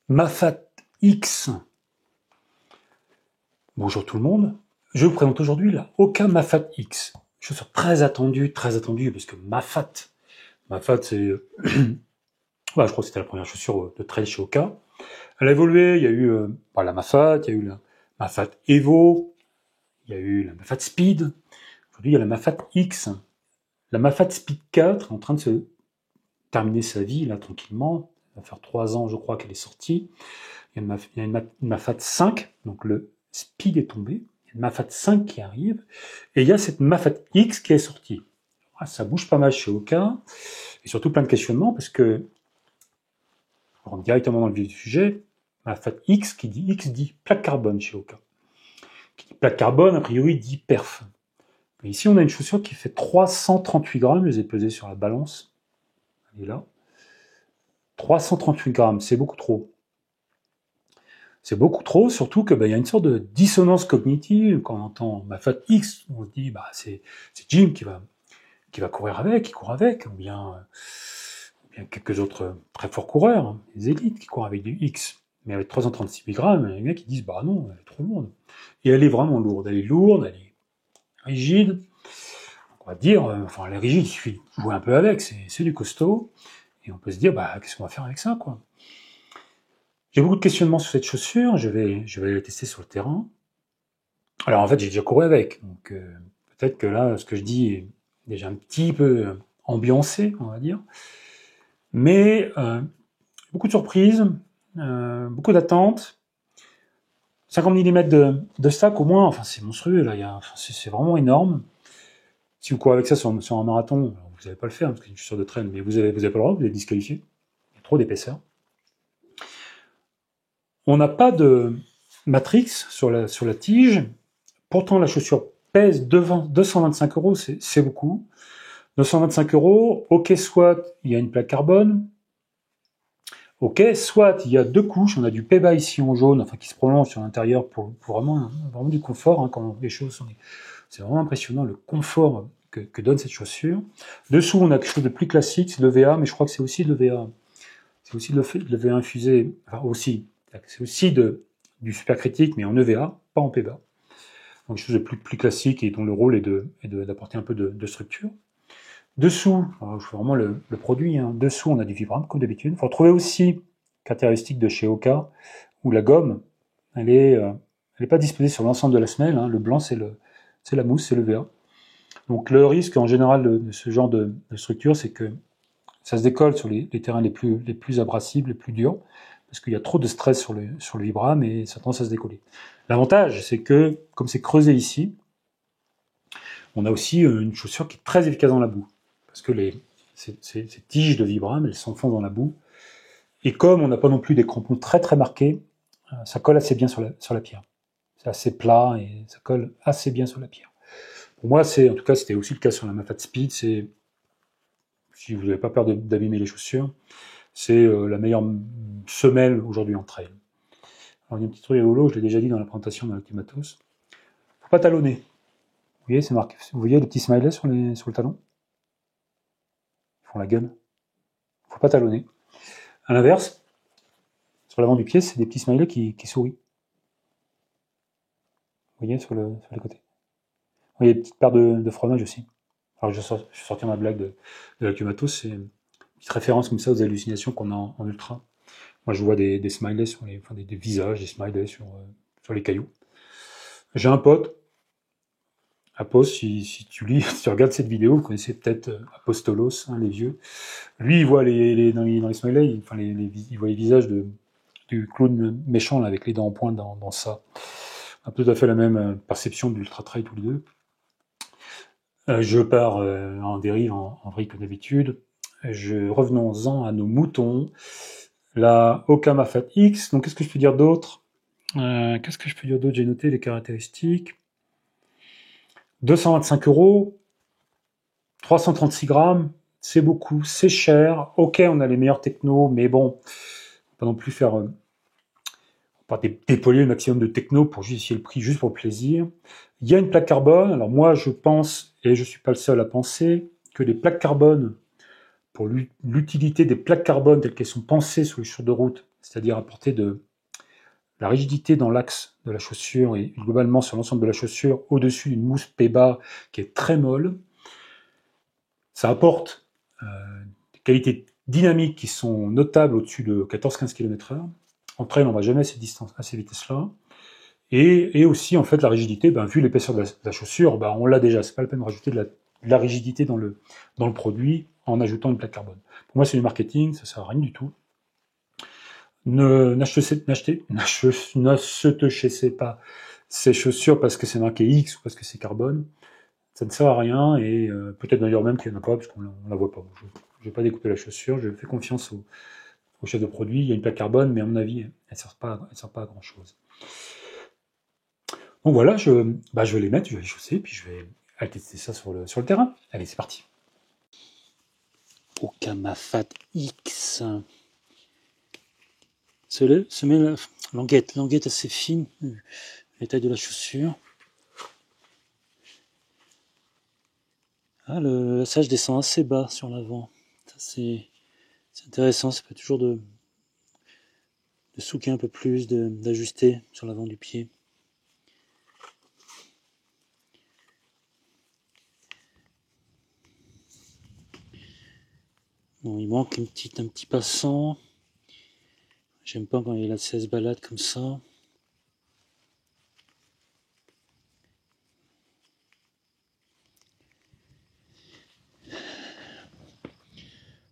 Mafat X. Bonjour tout le monde. Je vous présente aujourd'hui la Hoka Mafat X. Chaussure très attendue, parce que Mafat, c'est, je crois que c'était la première chaussure de trail chez Hoka. Elle a évolué, il y a eu la Mafat, il y a eu la Mafat Evo, il y a eu la Mafat Speed. Aujourd'hui, il y a la Mafat X. La Mafat Speed 4 est en train de se terminer sa vie, là, tranquillement. Ça va faire 3 ans, je crois, qu'elle est sortie. Il y a une Mafat 5, donc le Speed est tombé. Il y a une Mafat 5 qui arrive. Et il y a cette Mafat X qui est sortie. Ça bouge pas mal chez Hoka. Et surtout plein de questionnements, parce que, on rentre directement dans le vif du sujet, Mafat X, qui dit X dit plaque carbone chez Hoka. Qui dit plaque carbone, a priori, dit perf. Et ici, on a une chaussure qui fait 338 grammes. Je les ai pesées sur la balance. Elle est là. 338 grammes, c'est beaucoup trop. C'est beaucoup trop, surtout que y a une sorte de dissonance cognitive. Quand on entend Mafat X, on se dit c'est Jim qui va courir avec, qui court avec, ou bien quelques autres très forts coureurs, les élites qui courent avec du X. Mais avec 336 grammes, les mecs qui disent non, elle est trop lourde. Et elle est vraiment lourde, elle est rigide. On va dire, elle est rigide, il suffit de jouer un peu avec, c'est du costaud. Et on peut se dire, qu'est-ce qu'on va faire avec ça, quoi. J'ai beaucoup de questionnements sur cette chaussure, je vais la tester sur le terrain. Alors en fait, j'ai déjà couru avec, donc peut-être que là, ce que je dis est déjà un petit peu ambiancé, on va dire. Mais beaucoup de surprises, beaucoup d'attentes. 50 mm de stack au moins, c'est monstrueux, là, c'est vraiment énorme. Si vous courez avec ça sur un marathon, vous n'allez pas le faire, parce que c'est une chaussure de trail, mais vous avez pas le droit, vous êtes disqualifié. Il y a trop d'épaisseur. On n'a pas de matrix sur la tige. Pourtant, la chaussure pèse 225 €, c'est beaucoup. 225 €, ok, soit il y a une plaque carbone, ok, soit il y a 2 couches, on a du Peba ici en jaune, qui se prolonge sur l'intérieur pour vraiment du confort, quand les choses sont... C'est vraiment impressionnant le confort que donne cette chaussure. Dessous, on a quelque chose de plus classique, c'est le VA, mais je crois que c'est aussi le VA. C'est aussi le VA infusé, c'est aussi du supercritique, mais en EVA, pas en PEBA. Donc, quelque chose de plus classique et dont le rôle est d'apporter un peu de structure. Dessous, je fais vraiment le produit, dessous on a du Vibram, comme d'habitude. Il faut retrouver aussi caractéristique de chez Hoka, où la gomme, elle est pas disposée sur l'ensemble de la semelle, le blanc c'est la mousse, c'est le VA. Donc le risque en général de ce genre de structure, c'est que ça se décolle sur les terrains les plus abrasibles, les plus durs, parce qu'il y a trop de stress sur le Vibram et ça tendance à se décoller. L'avantage, c'est que, comme c'est creusé ici, on a aussi une chaussure qui est très efficace dans la boue. Parce que ces tiges de Vibram, elles s'enfoncent dans la boue. Et comme on n'a pas non plus des crampons très très marqués, ça colle assez bien sur la pierre. C'est assez plat et ça colle assez bien sur la pierre. Pour moi, en tout cas, c'était aussi le cas sur la Mafat Speed. Si vous n'avez pas peur d'abîmer les chaussures, c'est la meilleure semelle aujourd'hui en trail. Alors, il y a un petit truc rigolo, je l'ai déjà dit dans la présentation de l'Ultimatos. Faut pas talonner. Vous voyez, c'est marqué. Vous voyez les petits smileys sur le talon? Ils font la gueule. Faut pas talonner. À l'inverse, sur l'avant du pied, c'est des petits smileys qui sourient. Vous voyez, sur les côtés. Il y a des petites paires de fromage aussi. Alors, je vais sortir ma blague de l'Acumatos, c'est une petite référence comme ça aux hallucinations qu'on a en ultra. Moi, je vois des smileys sur des visages, des smileys sur les cailloux. J'ai un pote, Apos, si tu regardes cette vidéo, vous connaissez peut-être Apostolos, les vieux. Lui, il voit dans les smileys, il voit les visages du clown méchant là, avec les dents en pointe dans ça. On a tout à fait la même perception de l'ultra trail tous les deux. Je pars en dérive en vrille comme d'habitude. Revenons-en à nos moutons. La Hoka Mafat X. Donc, qu'est-ce que je peux dire d'autre? J'ai noté les caractéristiques. 225 €, 336 grammes, c'est beaucoup, c'est cher. Ok, on a les meilleurs technos, mais bon, on va pas non plus faire... pas dépolluer le maximum de techno pour justifier le prix, juste pour le plaisir. Il y a une plaque carbone. Alors moi, je pense, et je suis pas le seul à penser, que les plaques carbone, pour l'utilité des plaques carbone telles qu'elles sont pensées sur les chaussures de route, c'est-à-dire apporter de la rigidité dans l'axe de la chaussure et globalement sur l'ensemble de la chaussure au-dessus d'une mousse P-Bas qui est très molle. Ça apporte des qualités dynamiques qui sont notables au-dessus de 14-15 km/h. En trail, on ne va jamais à ces vitesses-là. Et aussi, en fait, la rigidité, vu l'épaisseur de la chaussure, on l'a déjà. C'est pas la peine de rajouter de la rigidité dans le produit en ajoutant une plaque carbone. Pour moi, c'est du marketing, ça sert à rien du tout. N'achetez pas ces chaussures parce que c'est marqué X ou parce que c'est carbone. Ça ne sert à rien et peut-être d'ailleurs même qu'il n'y en a pas parce qu'on ne la voit pas. Je ne vais pas découper la chaussure, je fais confiance au chef de produit. Il y a une plaque carbone, mais à mon avis, elle ne sert pas à grand chose. Donc voilà, je vais les mettre, je vais les chausser, puis je vais aller tester ça sur le terrain. Allez, c'est parti. Okama Fat X. Semelle languette assez fine, la taille de la chaussure. Ah, le lassage descend assez bas sur l'avant. C'est intéressant, ça peut toujours de souquer un peu plus, d'ajuster sur l'avant du pied. Bon, il manque un petit passant. J'aime pas quand les lacets se baladent comme ça.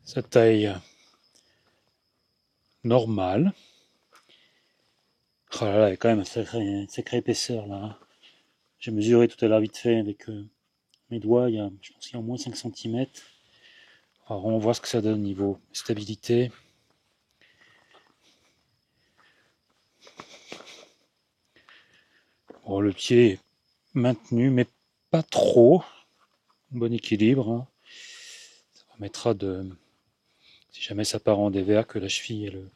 Sa taille normale. Oh là là, il y a quand même une sacrée épaisseur là. J'ai mesuré tout à l'heure vite fait avec mes doigts, je pense qu'il y a au moins 5 cm. Alors on voit ce que ça donne niveau stabilité. Bon, le pied est maintenu, mais pas trop. Bon équilibre. Hein. Ça permettra si jamais ça part en dévers, que la cheville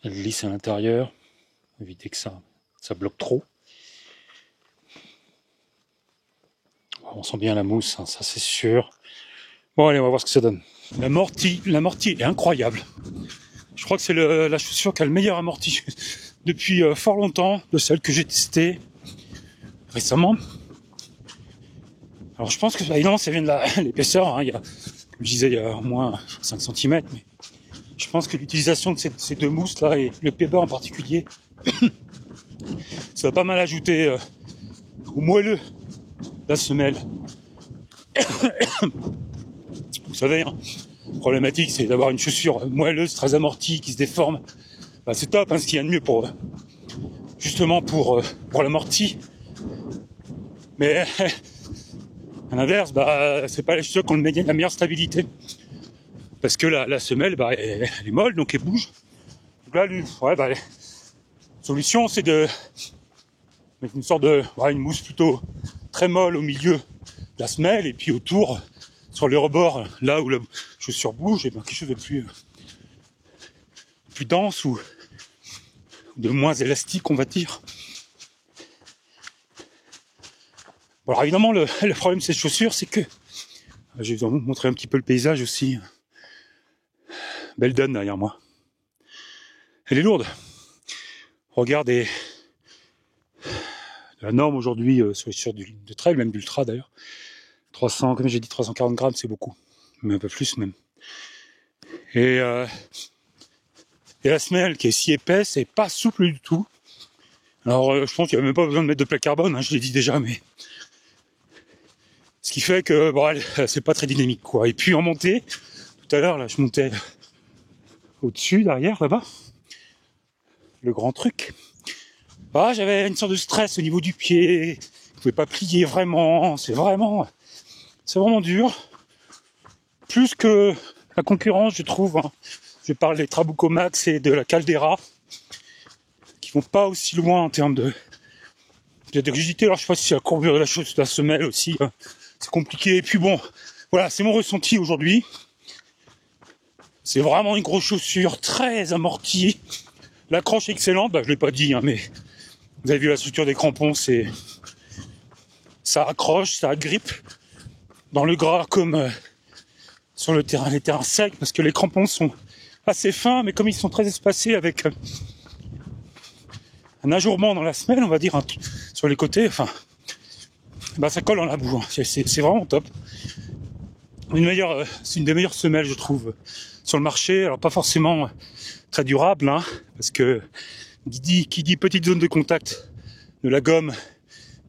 elle glisse à l'intérieur. Éviter que ça bloque trop. On sent bien la mousse, hein, ça c'est sûr. Bon allez, on va voir ce que ça donne. L'amorti est incroyable. Je crois que c'est la chaussure qui a le meilleur amorti depuis fort longtemps, de celle que j'ai testée récemment. Alors je pense que évidemment ça vient de l'épaisseur, hein, comme je disais, il y a au moins 5 cm, mais je pense que l'utilisation de ces deux mousses là, et le P-Bas en particulier, ça va pas mal ajouter au moelleux la semelle. Vous savez, hein, problématique c'est d'avoir une chaussure moelleuse, très amortie, qui se déforme. C'est top, hein, ce qu'il y a de mieux pour l'amorti. Mais à l'inverse, c'est pas les chaussures qui ont la meilleure stabilité. Parce que la semelle, elle est molle, donc elle bouge. Donc là, la solution, c'est de mettre une sorte une mousse plutôt très molle au milieu de la semelle, et puis autour, sur les rebords, là où la chaussure bouge, et quelque chose de plus dense ou de moins élastique, on va dire. Bon, alors évidemment, le problème de cette chaussure, c'est que je vais vous montrer un petit peu le paysage aussi. Belle donne derrière moi. Elle est lourde. Regardez la norme aujourd'hui sur les chaussures de trail, même d'ultra d'ailleurs. 300, comme j'ai dit, 340 grammes, c'est beaucoup. Mais un peu plus même. Et la semelle qui est si épaisse et pas souple du tout. Alors je pense qu'il n'y a même pas besoin de mettre de plaque carbone, hein, je l'ai dit déjà, mais ce qui fait que c'est pas très dynamique, quoi. Et puis en montée, tout à l'heure là, je montais au-dessus, derrière, là-bas, le grand truc. J'avais une sorte de stress au niveau du pied, je pouvais pas plier vraiment, c'est vraiment dur. Plus que la concurrence, je trouve. Hein. Je parle des Trabuco Max et de la Caldera, qui vont pas aussi loin en termes de rigidité. Alors je sais pas si c'est la courbure de la semelle aussi, hein. C'est compliqué. Et puis bon, voilà, c'est mon ressenti aujourd'hui. C'est vraiment une grosse chaussure, très amortie. L'accroche est excellente, je l'ai pas dit, hein, mais vous avez vu la structure des crampons, ça accroche, ça grippe dans le gras comme sur les terrains secs, parce que les crampons sont assez fins, mais comme ils sont très espacés avec un ajourement dans la semelle, on va dire, sur les côtés, enfin, bah ça colle dans la boue. Hein. C'est vraiment top. C'est une des meilleures semelles, je trouve, sur le marché. Alors pas forcément très durable, hein, parce que qui dit petite zone de contact de la gomme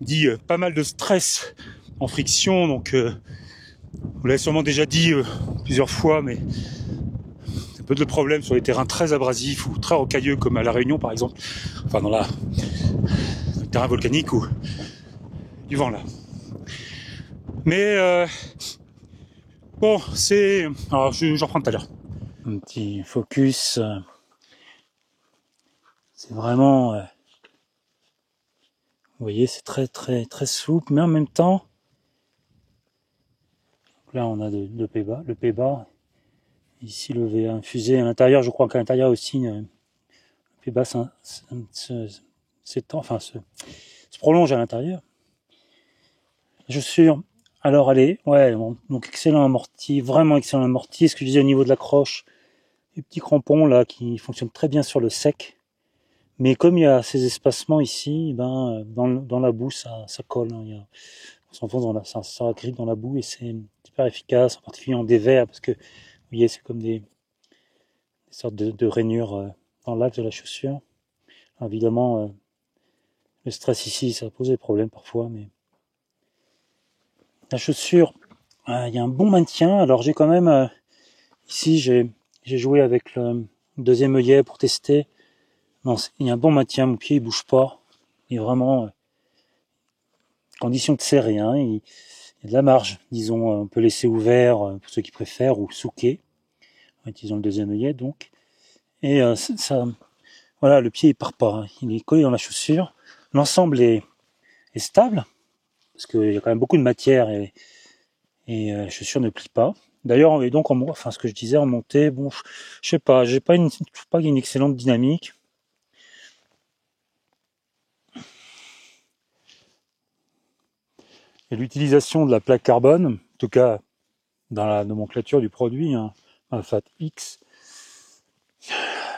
dit pas mal de stress en friction. Donc vous l'avez sûrement déjà dit plusieurs fois, mais c'est un peu de problème sur les terrains très abrasifs ou très rocailleux comme à La Réunion par exemple, enfin dans le terrain volcanique ou du vent là. Mais bon, alors j'en reprends tout à l'heure. Un petit focus, c'est vraiment, vous voyez, c'est très très très souple, mais en même temps, là on a le P-bar, ici le V infusé à l'intérieur, je crois qu'à l'intérieur aussi, le P-bar s'étend, enfin se prolonge à l'intérieur. Je suis sûr. Alors allez, ouais, donc excellent amorti, vraiment excellent amorti. Ce que je disais au niveau de la croche, les petits crampons là qui fonctionnent très bien sur le sec. Mais comme il y a ces espacements ici, ben dans la boue ça colle. Hein, on s'enfonce ça grippe dans la boue et c'est super efficace, en particulier en dévers parce que vous voyez c'est comme des sortes de rainures dans l'axe de la chaussure. Alors, évidemment, le stress ici ça pose des problèmes parfois, mais la chaussure, il y a un bon maintien. Alors j'ai quand même ici j'ai joué avec le deuxième œillet pour tester. Non, il y a un bon maintien, mon pied il bouge pas. Il est vraiment condition de serré, hein. Il y a de la marge, disons, on peut laisser ouvert pour ceux qui préfèrent ou souquer en utilisant le deuxième œillet donc. Et ça, voilà, le pied il part pas, hein. Il est collé dans la chaussure. L'ensemble est stable parce qu'il y a quand même beaucoup de matière et la chaussure ne plie pas. D'ailleurs, et donc enfin ce que je disais en montée, bon, je sais pas, je trouve pas qu'il y ait une excellente dynamique. Et l'utilisation de la plaque carbone, en tout cas dans la nomenclature du produit, hein, Mafat X.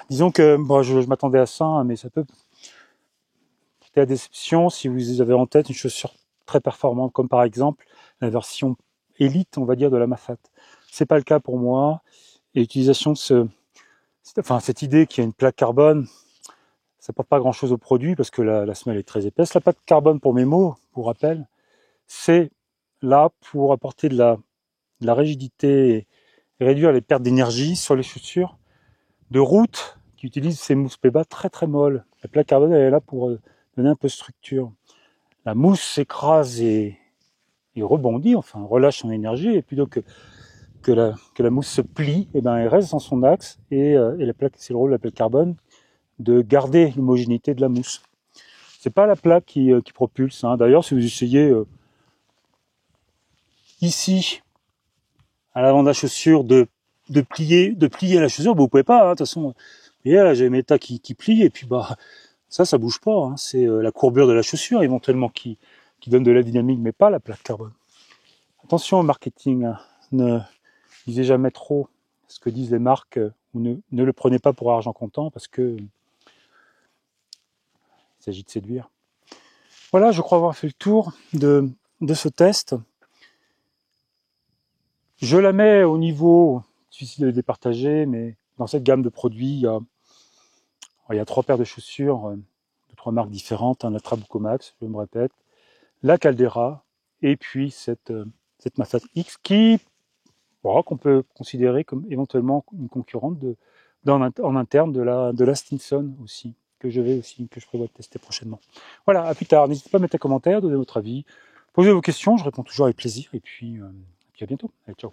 Disons que bon, je m'attendais à ça, hein, mais ça peut porter à déception si vous avez en tête une chaussure très performante, comme par exemple la version élite, on va dire, de la Mafat. C'est pas le cas pour moi. Et l'utilisation de cette idée qu'il y a une plaque carbone, ça apporte pas grand-chose au produit parce que la semelle est très épaisse. La plaque carbone, pour mes mots, pour rappel, c'est là pour apporter de la rigidité et réduire les pertes d'énergie sur les chaussures de route qui utilisent ces mousses P-bas très très molles. La plaque carbone, elle est là pour donner un peu de structure. La mousse s'écrase et rebondit, enfin relâche son énergie, et plutôt que la mousse se plie, et ben elle reste dans son axe, et la plaque, c'est le rôle de la plaque carbone de garder l'homogénéité de la mousse. C'est pas la plaque qui propulse, hein. D'ailleurs, si vous essayez ici, à l'avant de la chaussure, de plier la chaussure, vous pouvez pas, hein, de toute façon. Vous voyez, là, j'ai le méta qui plie, et puis bah ça bouge pas, hein. C'est la courbure de la chaussure éventuellement qui donne de la dynamique, mais pas la plaque carbone. Attention au marketing, hein. Ne lisez jamais trop ce que disent les marques, ou ne le prenez pas pour argent comptant, parce que il s'agit de séduire. Voilà, je crois avoir fait le tour de ce test. Je la mets au niveau, difficile de les départager, mais dans cette gamme de produits, il y a 3 paires de chaussures de 3 marques différentes, hein, la Trabuco Max, je me répète, la Caldera, et puis cette Mafat X qui, voilà, qu'on peut considérer comme éventuellement une concurrente en interne de la Stinson aussi, que je prévois de tester prochainement. Voilà, à plus tard. N'hésitez pas à mettre un commentaire, donner votre avis, posez vos questions, je réponds toujours avec plaisir, et puis à bientôt. Allez, ciao.